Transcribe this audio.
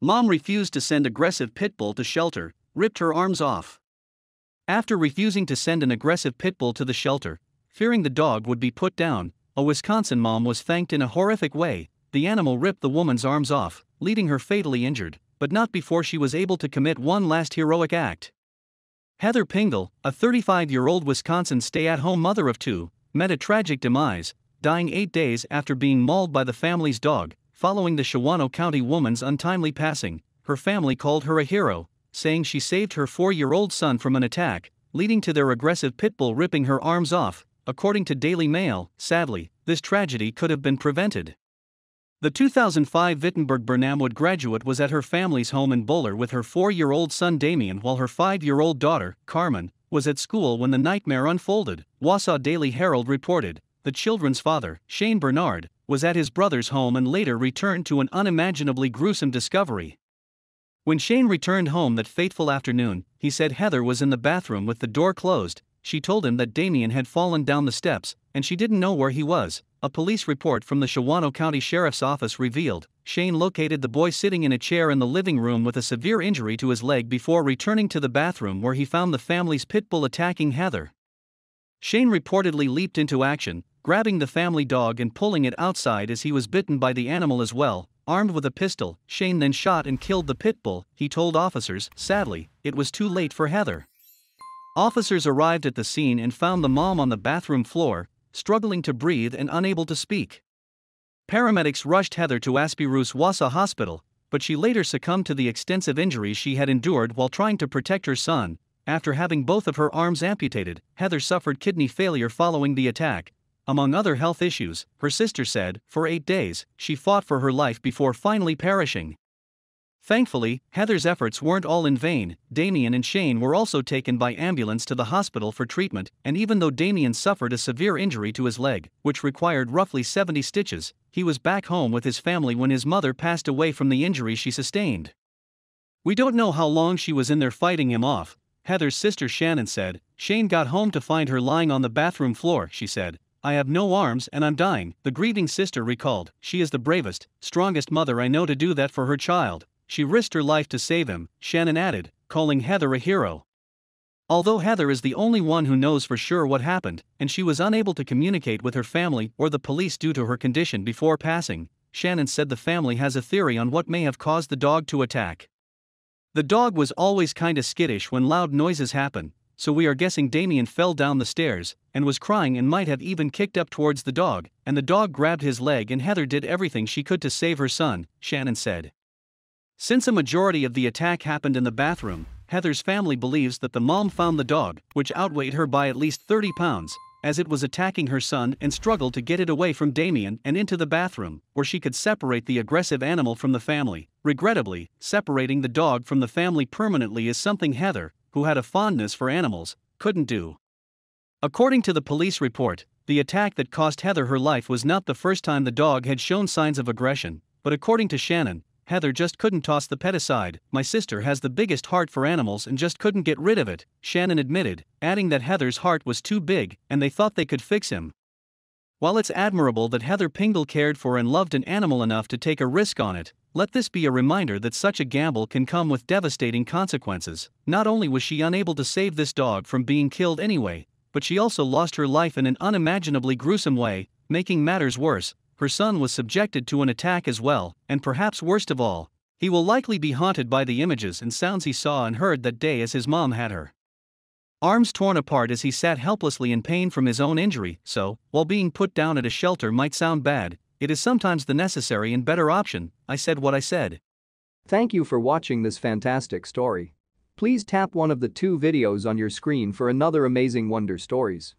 Mom refused to send aggressive Pitbull to shelter, ripped her arms off. After refusing to send an aggressive Pitbull to the shelter, fearing the dog would be put down, a Wisconsin mom was thanked in a horrific way. The animal ripped the woman's arms off, leaving her fatally injured, but not before she was able to commit one last heroic act. Heather Pingle, a 35-year-old Wisconsin stay-at-home mother of two, met a tragic demise, dying 8 days after being mauled by the family's dog. Following the Shawano County woman's untimely passing, her family called her a hero, saying she saved her 4-year-old son from an attack, leading to their aggressive Pitbull ripping her arms off. According to Daily Mail, sadly, this tragedy could have been prevented. The 2005 Wittenberg-Burnhamwood graduate was at her family's home in Bowler with her 4-year-old son Damien while her 5-year-old daughter, Carmen, was at school when the nightmare unfolded. Wausau Daily Herald reported, the children's father, Shane Bernard, was at his brother's home and later returned to an unimaginably gruesome discovery. When Shane returned home that fateful afternoon, he said Heather was in the bathroom with the door closed. She told him that Damien had fallen down the steps, and she didn't know where he was. A police report from the Shawano County Sheriff's Office revealed, Shane located the boy sitting in a chair in the living room with a severe injury to his leg before returning to the bathroom where he found the family's Pitbull attacking Heather. Shane reportedly leaped into action, grabbing the family dog and pulling it outside as he was bitten by the animal as well. Armed with a pistol, Shane then shot and killed the Pitbull, he told officers. Sadly, it was too late for Heather. Officers arrived at the scene and found the mom on the bathroom floor, struggling to breathe and unable to speak. Paramedics rushed Heather to Aspirus Wausau Hospital, but she later succumbed to the extensive injuries she had endured while trying to protect her son. After having both of her arms amputated, Heather suffered kidney failure following the attack. Among other health issues, her sister said, for 8 days, she fought for her life before finally perishing. Thankfully, Heather's efforts weren't all in vain. Damien and Shane were also taken by ambulance to the hospital for treatment, and even though Damien suffered a severe injury to his leg, which required roughly 70 stitches, he was back home with his family when his mother passed away from the injury she sustained. We don't know how long she was in there fighting him off, Heather's sister Shannon said. Shane got home to find her lying on the bathroom floor, she said. I have no arms and I'm dying, the grieving sister recalled. She is the bravest, strongest mother I know to do that for her child. She risked her life to save him, Shannon added, calling Heather a hero. Although Heather is the only one who knows for sure what happened, and she was unable to communicate with her family or the police due to her condition before passing, Shannon said the family has a theory on what may have caused the dog to attack. The dog was always kinda skittish when loud noises happen, so we are guessing Damien fell down the stairs and was crying and might have even kicked up towards the dog, and the dog grabbed his leg and Heather did everything she could to save her son, Shannon said. Since a majority of the attack happened in the bathroom, Heather's family believes that the mom found the dog, which outweighed her by at least 30 pounds, as it was attacking her son and struggled to get it away from Damien and into the bathroom, where she could separate the aggressive animal from the family. Regrettably, separating the dog from the family permanently is something Heather, who had a fondness for animals, couldn't do. According to the police report, the attack that cost Heather her life was not the first time the dog had shown signs of aggression, but according to Shannon, Heather just couldn't toss the pet aside. My sister has the biggest heart for animals and just couldn't get rid of it, Shannon admitted, adding that Heather's heart was too big and they thought they could fix him. While it's admirable that Heather Pingle cared for and loved an animal enough to take a risk on it, let this be a reminder that such a gamble can come with devastating consequences. Not only was she unable to save this dog from being killed anyway, but she also lost her life in an unimaginably gruesome way. Making matters worse, her son was subjected to an attack as well, and perhaps worst of all, he will likely be haunted by the images and sounds he saw and heard that day as his mom had her arms torn apart as he sat helplessly in pain from his own injury. So, while being put down at a shelter might sound bad, it is sometimes the necessary and better option. I said what I said. Thank you for watching this fantastic story. Please tap one of the 2 videos on your screen for another amazing Wonder Stories.